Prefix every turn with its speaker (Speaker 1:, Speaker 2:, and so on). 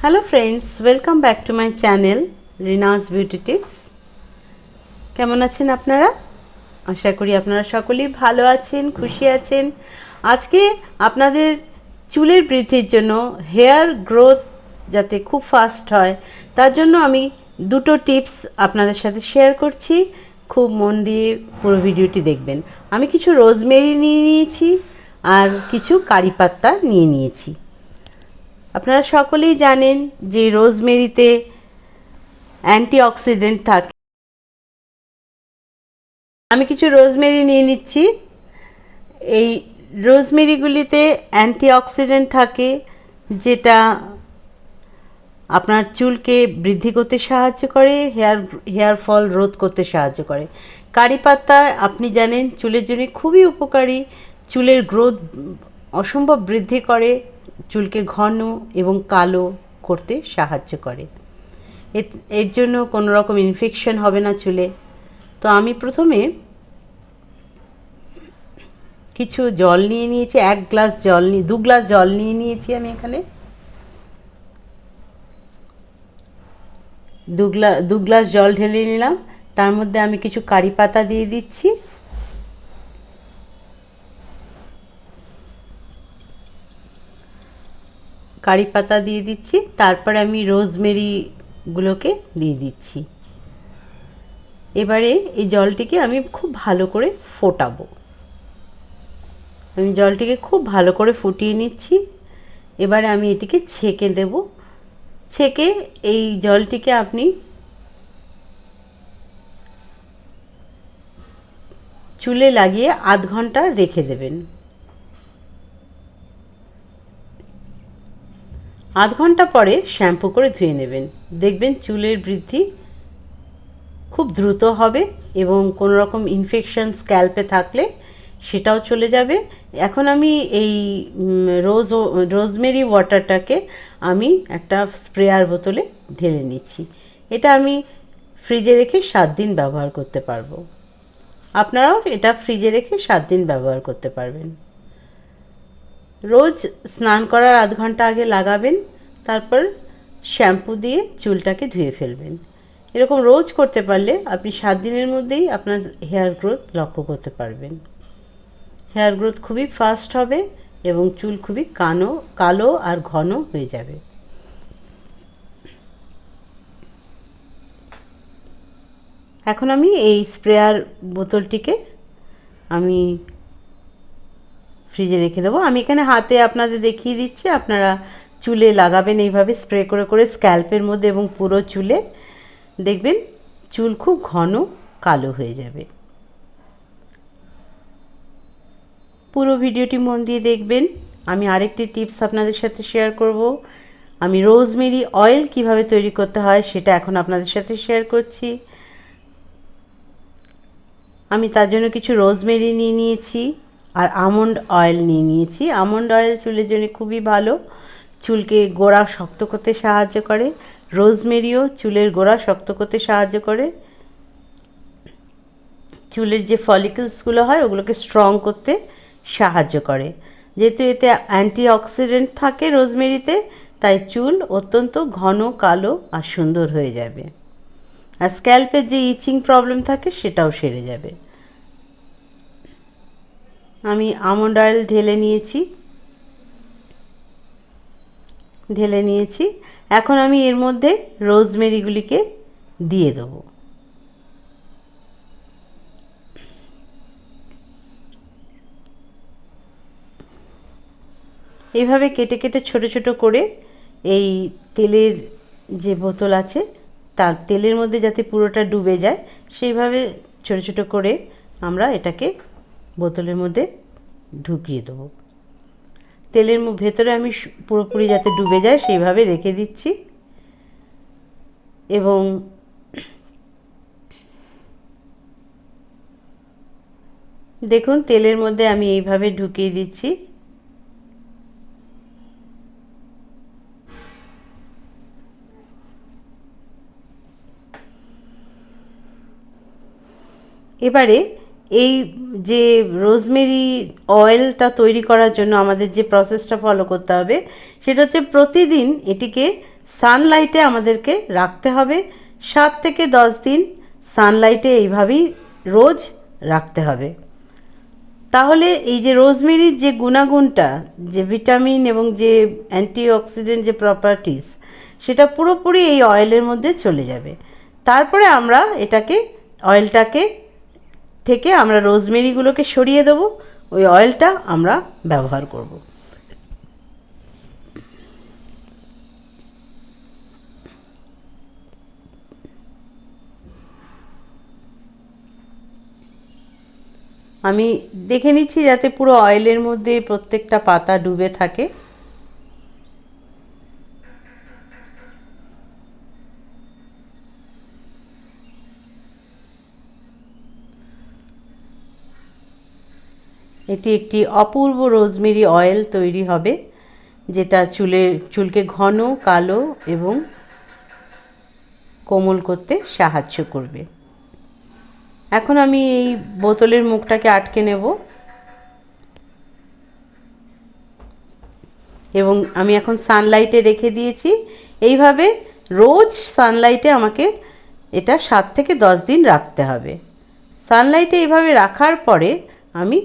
Speaker 1: Hello friends, welcome back to my channel Rina's beauty tips. কেমন আছেন আপনারা? আশা করি আপনারা সকলেই ভালো আছেন, খুশি আছেন। আজকে আপনাদের চুলের বৃদ্ধির জন্য, হেয়ার গ্রোথ যাতে খুব ফাস্ট হয়, তার জন্য আমি দুটো টিপস আপনাদের সাথে শেয়ার করছি। খুব মন দিয়ে পুরো ভিডিওটি দেখবেন। আমি কিছু রোজমেরি নিয়ে নিয়েছি আর কিছু কারি পাত্তা নিয়ে নিয়েছি। আপনারা সকলেই জানেন যে রোজমেরিতে অ্যান্টিঅক্সিডেন্ট থাকে। আমি কিছু রোজমেরি নিয়ে নিচ্ছি। এই রোজমেরিগুলিতে অ্যান্টিঅক্সিডেন্ট থাকে, যেটা আপনার চুলকে বৃদ্ধি করতে সাহায্য করে, হেয়ার ফল রোধ করতে সাহায্য করে। কারি পাতা আপনি জানেন চুলের জন্য খুবই উপকারী, চুলের গ্রোথ অসম্ভব বৃদ্ধি করে, চুলকে ঘন এবং কালো করতে সাহায্য করে। এর জন্য কোনো রকম ইনফেকশন হবে না চুলে। তো আমি প্রথমে কিছু জল নিয়ে নিয়েছি, 2 গ্লাস জল নিয়ে নিয়েছি। আমি এখানে 2 গ্লাস জল ঢেলে নিলাম। তার মধ্যে আমি কিছু কারি পাতা দিয়ে দিচ্ছি। কারি পাতা দিয়ে দিচ্ছি, তারপরে আমি রোজমেরিগুলোকে দিয়ে দিচ্ছি। এবারে এই জলটিকে আমি খুব ভালো করে ফোটাবো। আমি জলটিকে খুব ভালো করে ফুটিয়ে নিচ্ছি। এবারে আমি এটিকে ছেঁকে দেব। ছেঁকে এই জলটিকে আপনি চুলে লাগিয়ে আধ ঘন্টা রেখে দেবেন। আধ ঘন্টা পরে শ্যাম্পু করে ধুয়ে নেবেন। দেখবেন চুলের বৃদ্ধি খুব দ্রুত হবে এবং কোনো রকম ইনফেকশন স্ক্যাল্পে থাকলে সেটাও চলে যাবে। এখন আমি এই রোজমেরি ওয়াটারটাকে আমি একটা স্প্রেয়ার বোতলে ঢেলে নিচ্ছি। এটা আমি ফ্রিজে রেখে 7 দিন ব্যবহার করতে পারবো। আপনারাও এটা ফ্রিজে রেখে 7 দিন ব্যবহার করতে পারবেন। রোজ স্নান করার আধ ঘন্টা আগে লাগাবেন, তারপর শ্যাম্পু দিয়ে চুলটাকে ধুয়ে ফেলবেন। এরকম রোজ করতে পারলে আপনি 7 দিনের মধ্যেই আপনার হেয়ার গ্রোথ লক্ষ্য করতে পারবেন। হেয়ার গ্রোথ খুবই ফাস্ট হবে এবং চুল খুবই কালো আর ঘন হয়ে যাবে। এখন আমি এই স্প্রেয়ার বোতলটিকে আমি ফ্রিজে রেখে দেবো। আমি এখানে হাতে আপনাদের দেখিয়ে দিচ্ছি, আপনারা চুলে লাগাবেন এইভাবে স্প্রে করে করে স্ক্যাল্পের মধ্যে এবং পুরো চুলে। দেখবেন চুল খুব ঘন কালো হয়ে যাবে। পুরো ভিডিওটি মন দিয়ে দেখবেন। আমি আরেকটি টিপস আপনাদের সাথে শেয়ার করব। আমি রোজমেরি অয়েল কিভাবে তৈরি করতে হয় সেটা এখন আপনাদের সাথে শেয়ার করছি। আমি তার জন্য কিছু রোজমেরি নিয়ে নিয়েছি আর আমন্ড অয়েল নিয়ে নিয়েছি। আমন্ড অয়েল চুলের জন্য খুবই ভালো, চুলকে গোড়া শক্ত করতে সাহায্য করে। রোজমেরিও চুলের গোড়া শক্ত করতে সাহায্য করে, চুলের যে ফলিকলসগুলো হয় ওগুলোকে স্ট্রং করতে সাহায্য করে। যেহেতু এতে অ্যান্টিঅক্সিডেন্ট থাকে রোজমেরিতে, তাই চুল অত্যন্ত ঘন কালো আর সুন্দর হয়ে যাবে। আর স্ক্যাল্পের যে ইচিং প্রবলেম থাকে সেটাও সেরে যাবে। আমি আমন্ড অয়েল ঢেলে নিয়েছি। এখন আমি এর মধ্যে রোজমেরিগুলিকে দিয়ে দেবো। এইভাবে কেটে কেটে ছোট ছোট করে এই তেলের যে বোতল আছে তার তেলের মধ্যে যাতে পুরোটা ডুবে যায় সেইভাবে ছোট ছোট করে আমরা এটাকে বোতলের মধ্যে ঢুকিয়ে দেবো। তেলের ভেতরে আমি পুরোপুরি যাতে ডুবে যায় সেইভাবে রেখে দিচ্ছি এবং দেখুন তেলের মধ্যে আমি এইভাবে ঢুকিয়ে দিচ্ছি। এবারে এই যে রোজমেরি অয়েলটা তৈরি করার জন্য আমাদের যে প্রসেসটা ফলো করতে হবে সেটা হচ্ছে প্রতিদিন এটিকে সানলাইটে আমাদেরকে রাখতে হবে 7 থেকে 10 দিন। সানলাইটে এইভাবেই রোজ রাখতে হবে। তাহলে এই যে রোজমেরির যে গুণাগুণটা, যে ভিটামিন এবং যে অ্যান্টিঅক্সিডেন্ট যে প্রপার্টিস, সেটা পুরোপুরি এই অয়েলের মধ্যে চলে যাবে। তারপরে আমরা এটাকে অয়েলটাকে থেকে আমরা রোজমেরিগুলোকে সরিয়ে দেবো, ওই অয়েলটা আমরা ব্যবহার করব। আমি দেখে নিচ্ছি যাতে পুরো অয়েলের মধ্যে প্রত্যেকটা পাতা ডুবে থাকে। এটি একটি অপূর্ব রোজমেরি অয়েল তৈরি হবে, যেটা চুলকে ঘন, কালো এবং কোমল করতে সাহায্য করবে। এখন আমি এই বোতলের মুখটাকে আটকে নেব এবং আমি এখন সানলাইটে রেখে দিয়েছি। এইভাবে রোজ সানলাইটে আমাকে এটা 7 থেকে 10 দিন রাখতে হবে। সানলাইটে এইভাবে রাখার পরে আমি